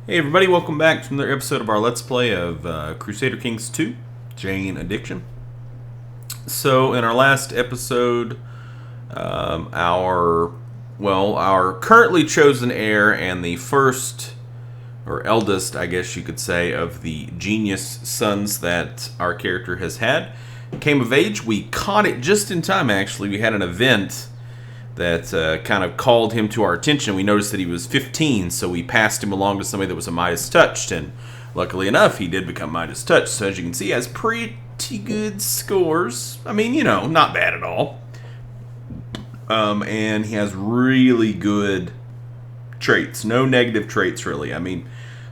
Hey everybody, welcome back to another episode of our Let's Play of Crusader Kings 2, Jain Addiction. So in our last episode, our currently chosen heir and the first, or eldest, I guess you could say, of the genius sons that our character has had, came of age. We caught it just in time, actually. We had an event that kind of called him to our attention. We noticed that he was 15, so we passed him along to somebody that was a Midas touched, and luckily enough, he did become Midas touched. So as you can see, he has pretty good scores. I mean, you know, not bad at all. And he has really good traits. No negative traits, really. I mean,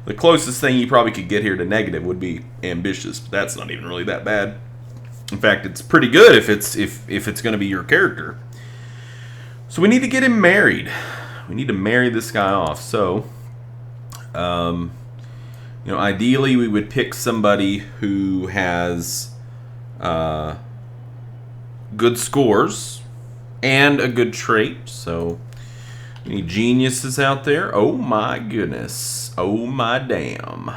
the closest thing you probably could get here to negative would be ambitious, but that's not even really that bad. In fact, it's pretty good if it's going to be your character. So we need to get him married. We need to marry this guy off. So, ideally we would pick somebody who has good scores and a good trait. So, any geniuses out there? Oh my goodness. Oh my damn.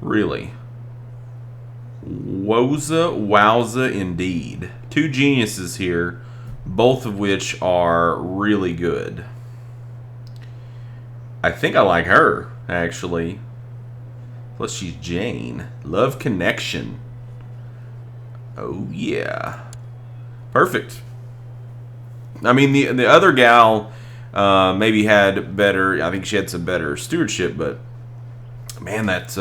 Really. Wowza indeed. Two geniuses here, both of which are really good. I think I like her, actually. Plus she's Jain. Love connection. Oh, yeah. Perfect. I mean, the other gal maybe had better... I think she had some better stewardship, but... Man, that's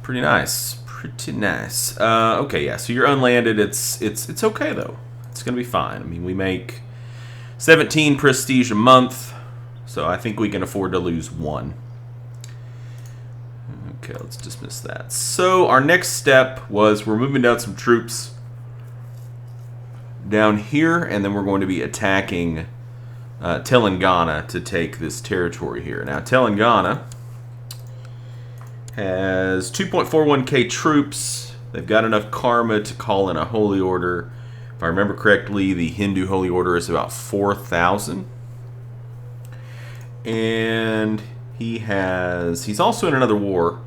pretty nice. Pretty nice. Okay, yeah, so you're unlanded. It's okay, though. It's going to be fine. I mean, we make 17 prestige a month, so I think we can afford to lose one. Okay, let's dismiss that. So our next step was we're moving down some troops down here, and then we're going to be attacking Telangana to take this territory here. Now, Telangana has 2.41k troops. They've got enough karma to call in a holy order. If I remember correctly, the Hindu holy order is about 4,000. And he's also in another war.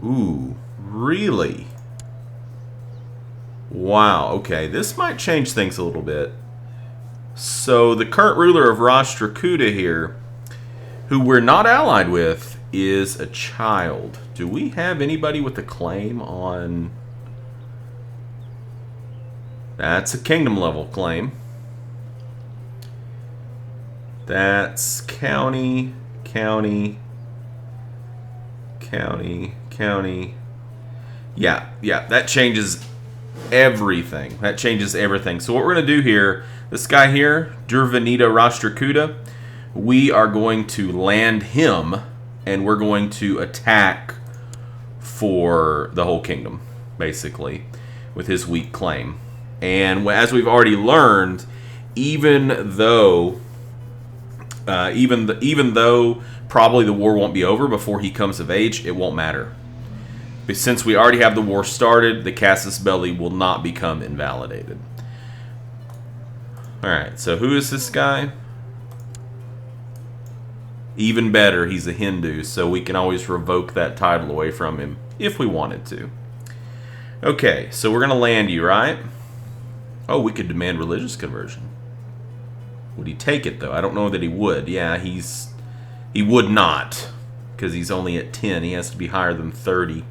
Ooh, really? Wow, okay, this might change things a little bit. So the current ruler of Rashtrakuta here, who we're not allied with, is a child. Do we have anybody with a claim on... That's a kingdom level claim. That's county. Yeah, that changes everything. So what we're going to do here, this guy here, Durvanita Rashtrakuta, we are going to land him, and we're going to attack for the whole kingdom, basically, with his weak claim. And as we've already learned, even though probably the war won't be over before he comes of age, it won't matter. But since we already have the war started, the casus belli will not become invalidated. Alright, so who is this guy? Even better, he's a Hindu, so we can always revoke that title away from him if we wanted to. Okay, so we're going to land you, right? Oh, we could demand religious conversion. Would he take it, though? I don't know that he would. Yeah, he would not, because he's only at 10. He has to be higher than 30.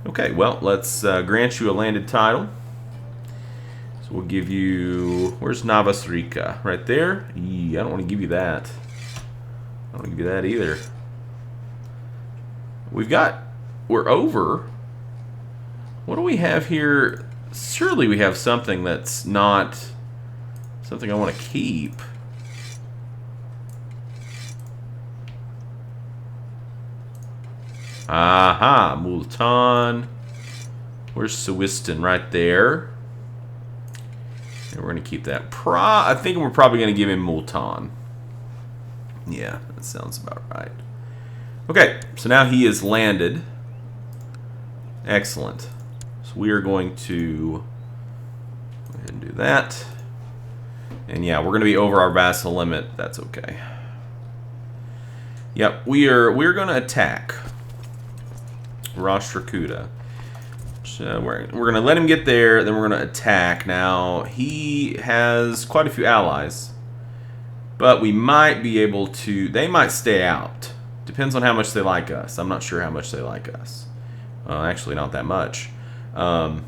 Okay, well, let's grant you a landed title. So we'll give you... Where's Navasrika? Right there? I don't want to give you that. I don't want to give you that either. We're over. What do we have here? Surely we have something that's not something I want to keep. Aha, Multan. Where's Sawistan? Right there. And we're going to keep that. I think we're probably going to give him Multan. Yeah, that sounds about right. Okay, so now he is landed. Excellent. So we are going to go ahead and do that. And yeah, we're going to be over our vassal limit. That's okay. Yep, we're going to attack Rashtrakuta. So we're going to let him get there, then we're going to attack. Now, he has quite a few allies, but we might be able to... They might stay out. Depends on how much they like us. I'm not sure how much they like us. Actually, not that much.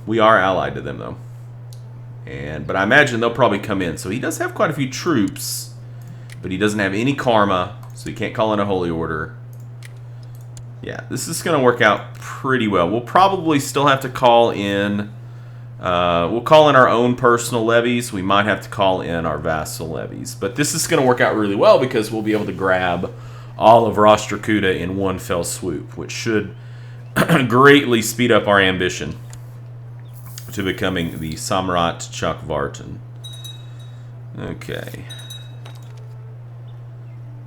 We are allied to them, though. But I imagine they'll probably come in. So he does have quite a few troops, but he doesn't have any karma, so he can't call in a holy order. Yeah, this is going to work out pretty well. We'll probably still have to call in... we'll call in our own personal levies. We might have to call in our vassal levies. But this is going to work out really well because we'll be able to grab all of Rashtrakuta in one fell swoop, which should greatly speed up our ambition to becoming the Samrat Chakvartan. Okay.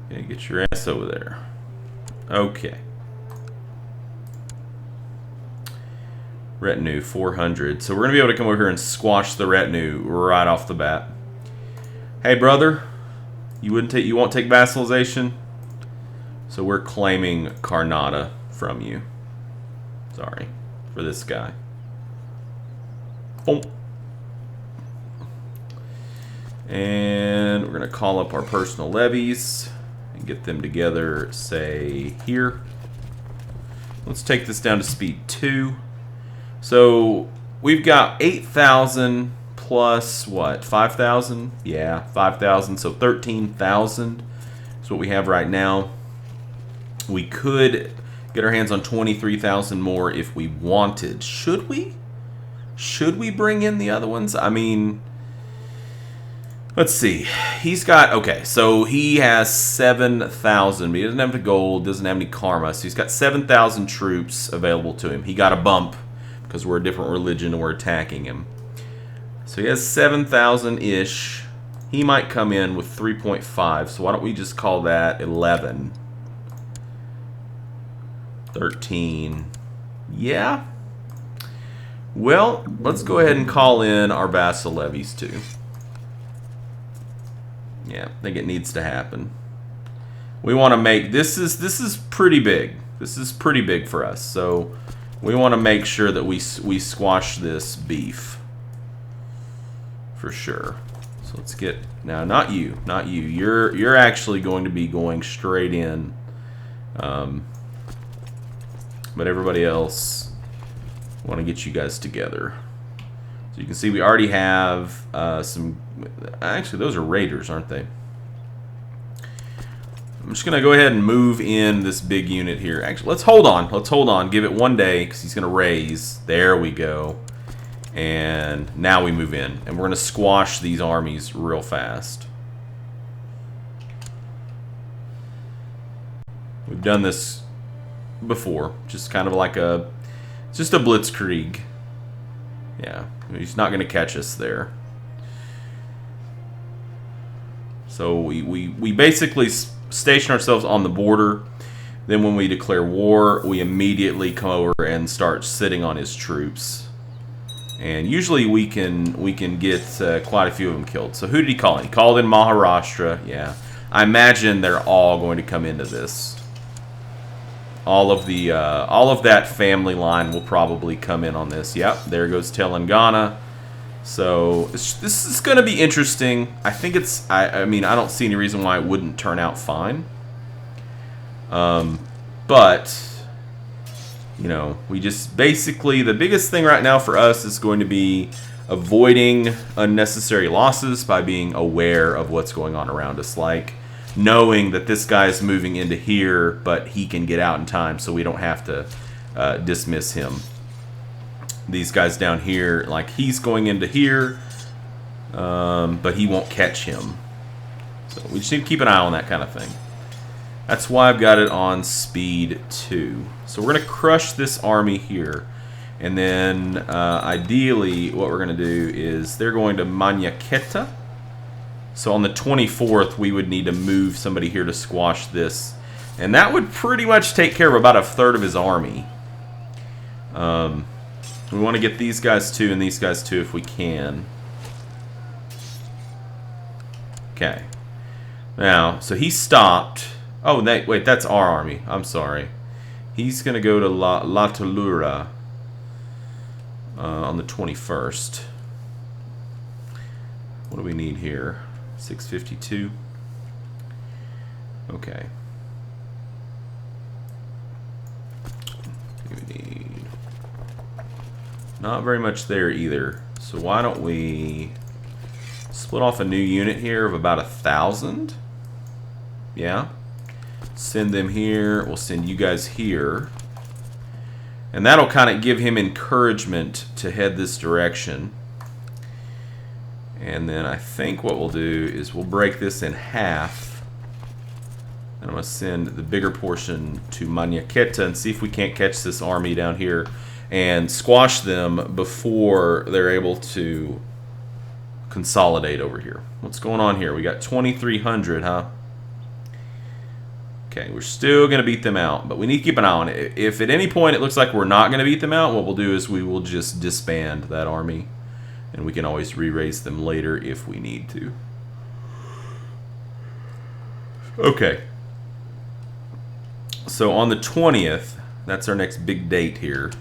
Okay, get your ass over there. Okay. Retinue 400. So we're going to be able to come over here and squash the retinue right off the bat. Hey, brother. You won't take vassalization? So we're claiming Karnata from you. Sorry. For this guy. Boom. And we're going to call up our personal levies and get them together, say, here. Let's take this down to speed 2. So we've got 8,000 plus what? 5,000? Yeah, 5,000. So 13,000 is what we have right now. We could get our hands on 23,000 more if we wanted. Should we? Should we bring in the other ones? I mean, let's see. He's got, okay, so he has 7,000, but he doesn't have the gold, doesn't have any karma. So he's got 7,000 troops available to him. He got a bump because we're a different religion and we're attacking him. So he has 7,000-ish. He might come in with 3.5, so why don't we just call that 11. 13. Yeah. Well, let's go ahead and call in our vassal levies too. Yeah, I think it needs to happen. We want to make this is pretty big. This is pretty big for us. So we want to make sure that we squash this beef for sure. So let's get now. Not you. You're actually going to be going straight in. But everybody else, want to get you guys together. So you can see we already have some... Actually, those are raiders, aren't they? I'm just going to go ahead and move in this big unit here. Actually, let's hold on. Let's hold on. Give it one day because he's going to raise. There we go. And now we move in. And we're going to squash these armies real fast. We've done this before, just kind of like just a blitzkrieg. Yeah, he's not going to catch us there. So we basically station ourselves on the border. Then when we declare war, we immediately come over and start sitting on his troops. And usually we can get quite a few of them killed. So who did he call in? He called in Maharashtra. Yeah, I imagine they're all going to come into this. All of that family line will probably come in on this. Yep, there goes Telangana. So this is going to be interesting. I think it's. I mean, I don't see any reason why it wouldn't turn out fine. But you know, we just basically the biggest thing right now for us is going to be avoiding unnecessary losses by being aware of what's going on around us, like knowing that this guy is moving into here, but he can get out in time, so we don't have to dismiss him. These guys down here, like he's going into here, but he won't catch him. So we just need to keep an eye on that kind of thing. That's why I've got it on speed 2. So we're going to crush this army here. And then ideally what we're going to do is they're going to Manyaketa. So on the 24th, we would need to move somebody here to squash this. And that would pretty much take care of about a third of his army. We want to get these guys too and these guys too if we can. Okay. Now, so he stopped. Oh, wait, that's our army. I'm sorry. He's going to go to La Tolura on the 21st. What do we need here? 652. Okay. We need not very much there either. So why don't we split off a new unit here of about 1,000? Yeah. Send them here. We'll send you guys here. And that'll kind of give him encouragement to head this direction. And then I think what we'll do is we'll break this in half. And I'm going to send the bigger portion to Mañaqueta and see if we can't catch this army down here and squash them before they're able to consolidate over here. What's going on here? We got 2,300, huh? Okay, we're still going to beat them out, but we need to keep an eye on it. If at any point it looks like we're not going to beat them out, what we'll do is we will just disband that army, and we can always re-raise them later if we need to. Okay. So on the 20th, that's our next big date here,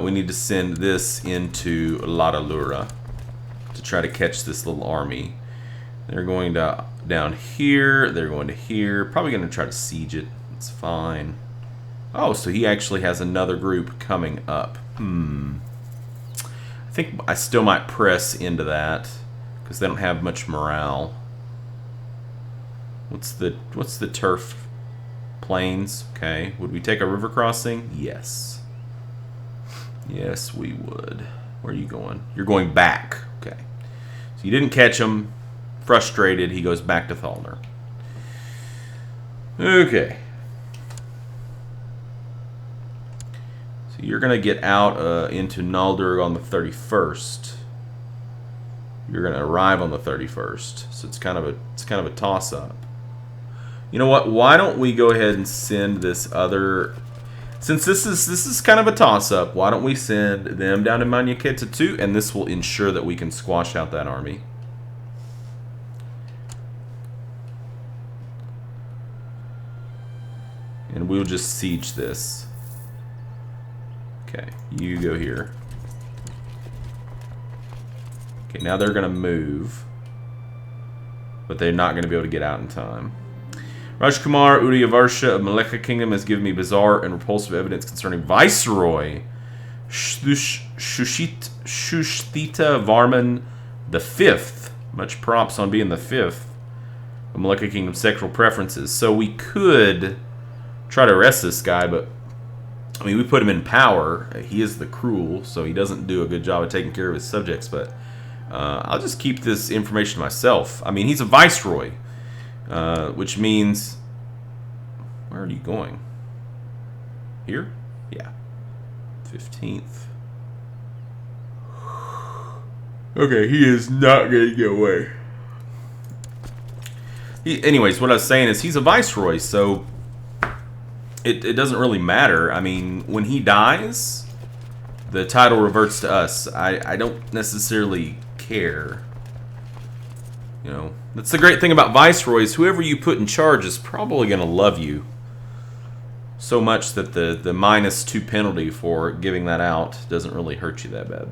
we need to send this into La Tolura to try to catch this little army. They're going to down here. They're going to here. Probably going to try to siege it. It's fine. Oh, so he actually has another group coming up. I think I still might press into that because they don't have much morale. What's the turf? Plains. Okay. Would we take a river crossing? Yes. Yes, we would. Where are you going? You're going back. Okay. So you didn't catch him. Frustrated, he goes back to Thalner. Okay. So you're going to get out into Naldurg on the 31st. You're going to arrive on the 31st. So it's kind of a toss-up. You know what? Why don't we go ahead and send this other... Since this is kind of a toss-up, why don't we send them down to Mañaqueta too? And this will ensure that we can squash out that army. And we'll just siege this. Okay, you go here. Okay, now they're going to move. But they're not going to be able to get out in time. Rajkumar Udyavarsha of Malekha Kingdom has given me bizarre and repulsive evidence concerning Viceroy Shushita Varman V. Much props on being the 5th of Malekha Kingdom's sexual preferences. So we could try to arrest this guy, but I mean, we put him in power. He is the cruel, so he doesn't do a good job of taking care of his subjects, but I'll just keep this information to myself. I mean, he's a viceroy, which means... Where are you going? Here? Yeah. 15th. Okay, he is not going to get away. Anyways, what I was saying is he's a viceroy, so... It doesn't really matter. I mean, when he dies, the title reverts to us. I don't necessarily care. You know, that's the great thing about viceroys. Whoever you put in charge is probably going to love you so much that the -2 penalty for giving that out doesn't really hurt you that bad.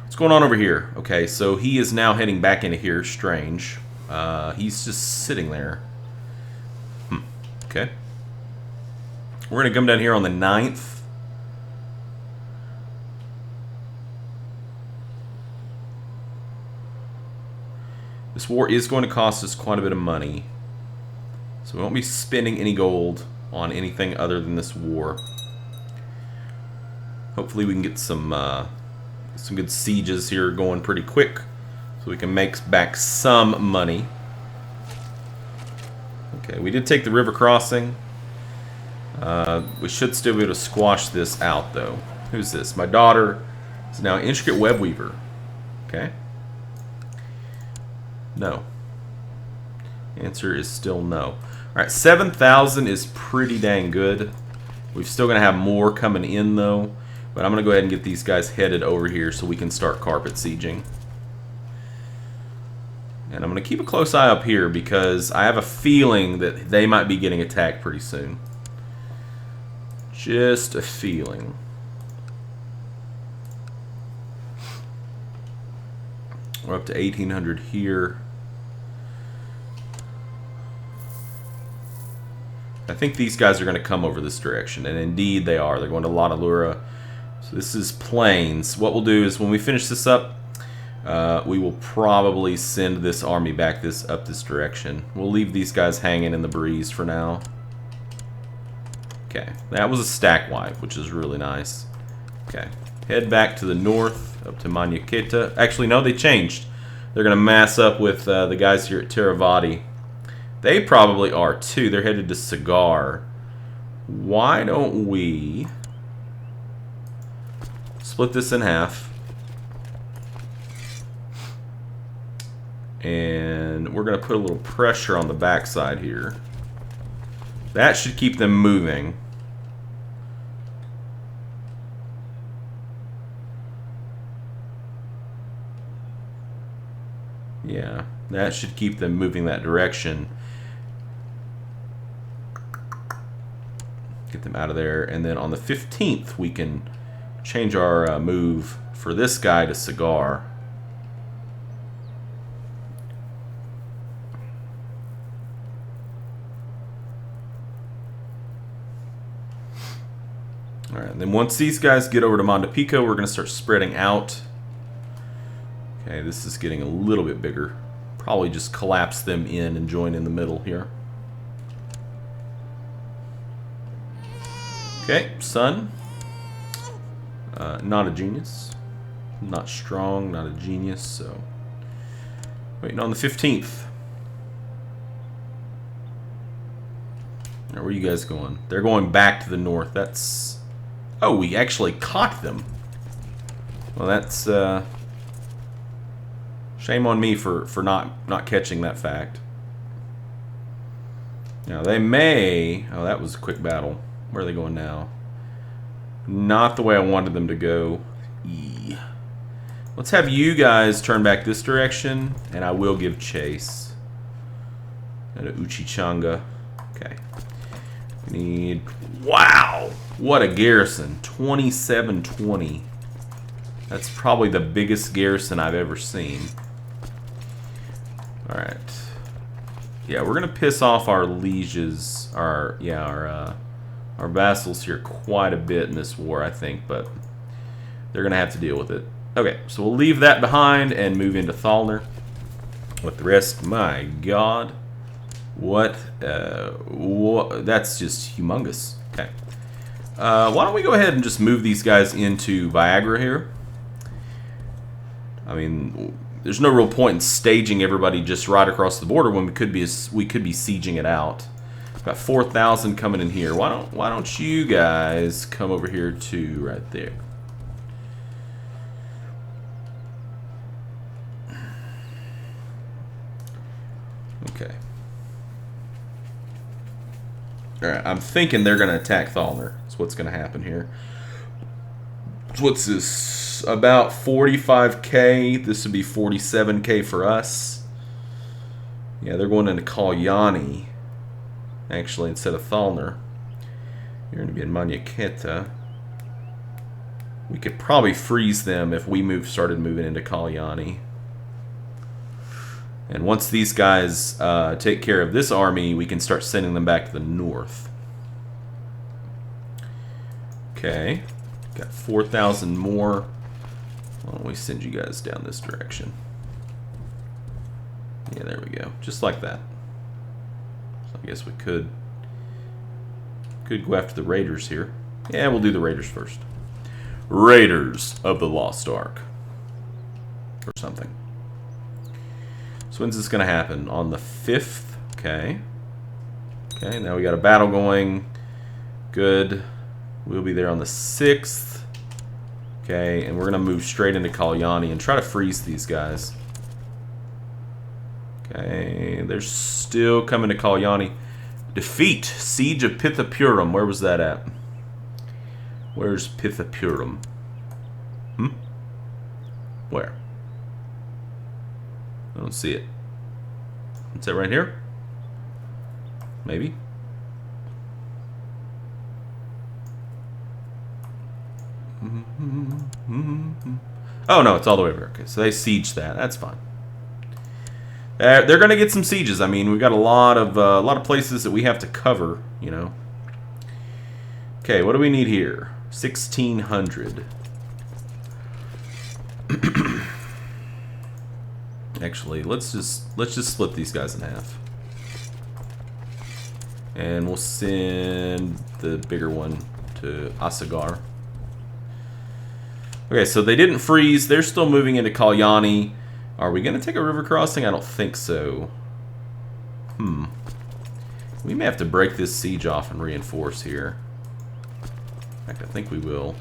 What's going on over here? Okay, so he is now heading back into here. Strange. He's just sitting there. Okay. We're going to come down here on the 9th. This war is going to cost us quite a bit of money. So we won't be spending any gold on anything other than this war. Hopefully we can get some good sieges here going pretty quick, so we can make back some money. Okay, we did take the river crossing. We should still be able to squash this out, though. Who's this? My daughter is now an intricate web weaver. Okay. No. Answer is still no. Alright, 7,000 is pretty dang good. We're still going to have more coming in, though. But I'm going to go ahead and get these guys headed over here so we can start carpet sieging. And I'm going to keep a close eye up here because I have a feeling that they might be getting attacked pretty soon. Just a feeling. We're up to 1,800 here. I think these guys are going to come over this direction, and indeed they are. They're going to Lanalura. So this is plains. What we'll do is when we finish this up, we will probably send this army back up this direction. We'll leave these guys hanging in the breeze for now. Okay, that was a stack wipe, which is really nice. Okay, head back to the north, up to Manyaketa. Actually, no, they changed. They're going to mass up with the guys here at Theravati. They probably are too. They're headed to Cigar. Why don't we split this in half? And we're going to put a little pressure on the backside here. That should keep them moving. Yeah, that should keep them moving that direction. Get them out of there. And then on the 15th, we can change our move for this guy to Cigar. Alright, and then once these guys get over to Montepico, we're going to start spreading out. Okay, this is getting a little bit bigger. Probably just collapse them in and join in the middle here. Okay, Sun. Not a genius. Not strong, not a genius, so... Waiting on the 15th. Now, where are you guys going? They're going back to the north. That's... Oh, we actually caught them. Well, that's... Shame on me for not catching that fact. Now, they may... Oh, that was a quick battle. Where are they going now? Not the way I wanted them to go. Let's have you guys turn back this direction, and I will give chase. And a Uchichanga. Okay. We need... Wow! What a garrison. 2720. That's probably the biggest garrison I've ever seen. Alright. Yeah, we're going to piss off our lieges, our vassals here quite a bit in this war, I think, but they're going to have to deal with it. Okay, so we'll leave that behind and move into Thalner with the rest. My God. What that's just humongous. Okay. Why don't we go ahead and just move these guys into Viagra here? I mean, there's no real point in staging everybody just right across the border when we could be sieging it out. Got 4,000 coming in here. Why don't you guys come over here too, right there? Okay. All right. I'm thinking they're going to attack Thalner. That's what's going to happen here. What's this? About 45k. This would be 47k for us. Yeah, they're going into Kalyani. Actually, instead of Thalner. You're going to be in Manyaketa. We could probably freeze them if we started moving into Kalyani. And once these guys take care of this army, we can start sending them back to the north. Okay. Got 4,000 more. Why don't we send you guys down this direction? Yeah, there we go. Just like that. So I guess we could go after the Raiders here. Yeah, we'll do the Raiders first. Raiders of the Lost Ark. Or something. So when's this going to happen? On the 5th. Okay. Okay, now we got a battle going. Good. We'll be there on the 6th. Okay, and we're going to move straight into Kalyani and try to freeze these guys. Okay, they're still coming to Kalyani. Defeat. Siege of Pithapuram. Where was that at? Where's Pithapuram? Where? I don't see it. Is that right here? Maybe. Oh no, it's all the way over. Okay, so they siege that. That's fine. They're going to get some sieges. I mean, we've got a lot of places that we have to cover. You know. Okay, what do we need here? 1,600. Actually, let's just split these guys in half, and we'll send the bigger one to Asagar. Okay, so they didn't freeze. They're still moving into Kalyani. Are we going to take a river crossing? I don't think so. We may have to break this siege off and reinforce here. In fact, I think we will.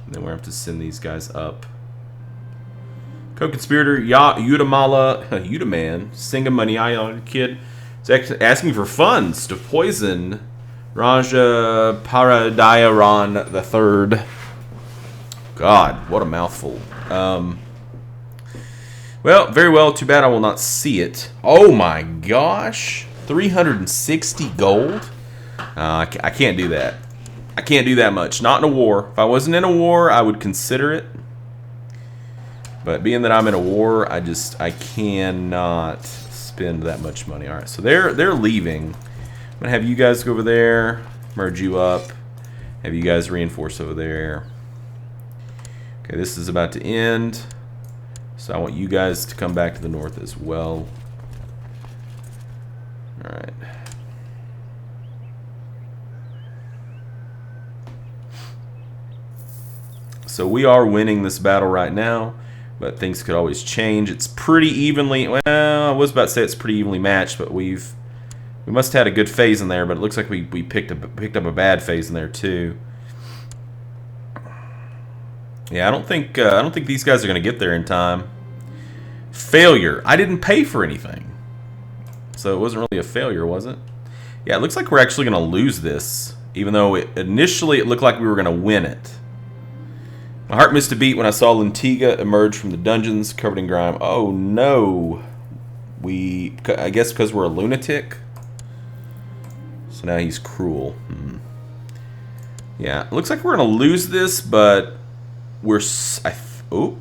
And then we'll have to send these guys up. Co-conspirator Udamala, Udaman, Singamaniya kid, is asking for funds to poison Raja Paradayaran III. God, what a mouthful. Well, very well. Too bad I will not see it. Oh my gosh. 360 gold? I can't do that. I can't do that much. Not in a war. If I wasn't in a war, I would consider it. But being that I'm in a war, I cannot spend that much money. All right, so they're leaving. I'm gonna have you guys go over there, merge you up, have you guys reinforce over there. Okay, this is about to end, so I want you guys to come back to the north as well. All right. So we are winning this battle right now, but things could always change. It's pretty evenly, well, I was about to say it's pretty evenly matched, but we must have had a good phase in there, but it looks like we picked up a bad phase in there too. Yeah, I don't think these guys are going to get there in time. Failure. I didn't pay for anything, so it wasn't really a failure, was it? Yeah, it looks like we're actually going to lose this, even though initially it looked like we were going to win it. My heart missed a beat when I saw Lentiga emerge from the dungeons covered in grime. Oh no. I guess because we're a lunatic. So now he's cruel. Yeah, it looks like we're going to lose this, but we're... Oh,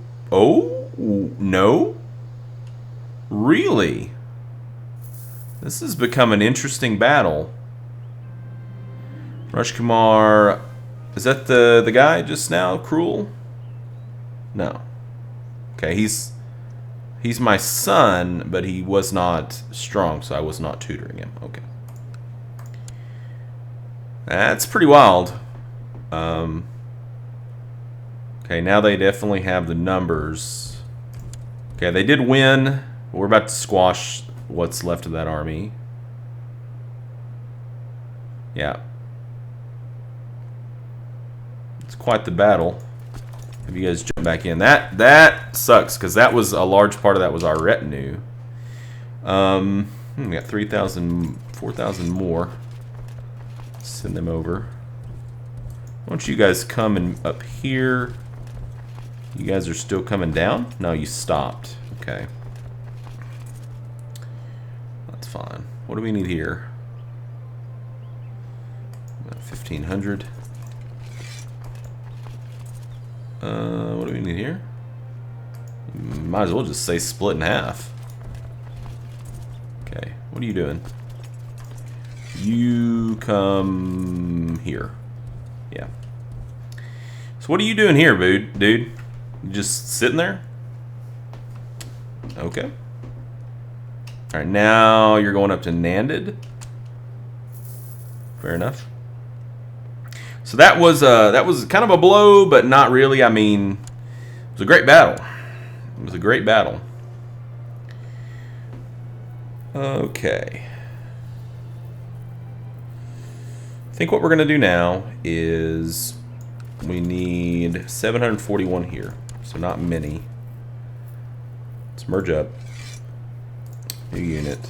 no? Really? This has become an interesting battle. Rajkumar... Is that the guy just now? Cruel? No. Okay, he's my son, but he was not strong, so I was not tutoring him. Okay. That's pretty wild. Okay, now they definitely have the numbers. Okay, they did win. We're about to squash what's left of that army. Yeah. It's quite the battle. Have you guys jump back in? That sucks, because that was a large part of that was our retinue. We got 3,000, 4,000 more. Send them over. Why don't you guys come in up here? You guys are still coming down? No, you stopped. Okay. That's fine. What do we need here? About 1,500. What do we need here? Might as well just say split in half. Okay, what are you doing? You come here. Yeah. So what are you doing here, dude? You just sitting there? Okay. Alright, now you're going up to Nanded. Fair enough. So that was kind of a blow, but not really. I mean, it was a great battle. It was a great battle. Okay. I think what we're going to do now is we need 741 here. So not many. Let's merge up. New unit.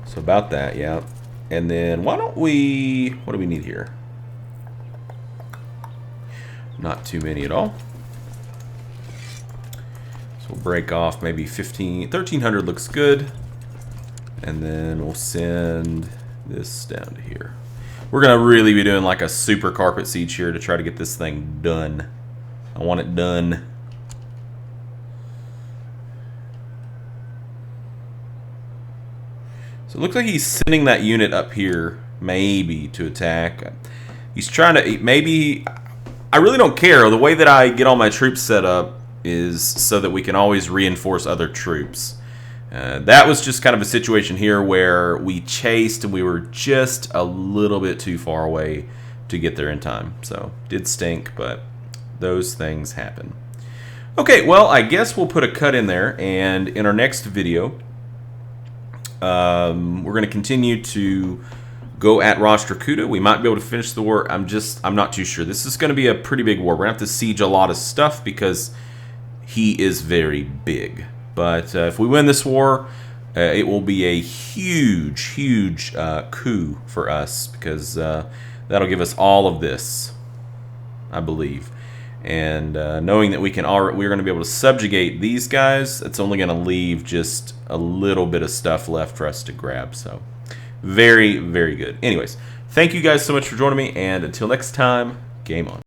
So about that, yeah. And then why don't we... What do we need here? Not too many at all. So we'll break off maybe 1300 looks good. And then we'll send this down to here. We're going to really be doing like a super carpet siege here to try to get this thing done. I want it done. So it looks like he's sending that unit up here, maybe, to attack. He's trying to, maybe, I really don't care. The way that I get all my troops set up is so that we can always reinforce other troops. That was just kind of a situation here where we chased and we were just a little bit too far away to get there in time. So, did stink, but those things happen. Okay, well, I guess we'll put a cut in there, and in our next video, we're going to continue to go at Rashtrakuta. We might be able to finish the war. I'm not too sure. This is going to be a pretty big war. We're going to have to siege a lot of stuff because he is very big. But if we win this war, it will be a huge, huge coup for us because that'll give us all of this, I believe. And knowing that we're going to be able to subjugate these guys, it's only going to leave just a little bit of stuff left for us to grab. So very, very good. Anyways, thank you guys so much for joining me, and until next time, game on.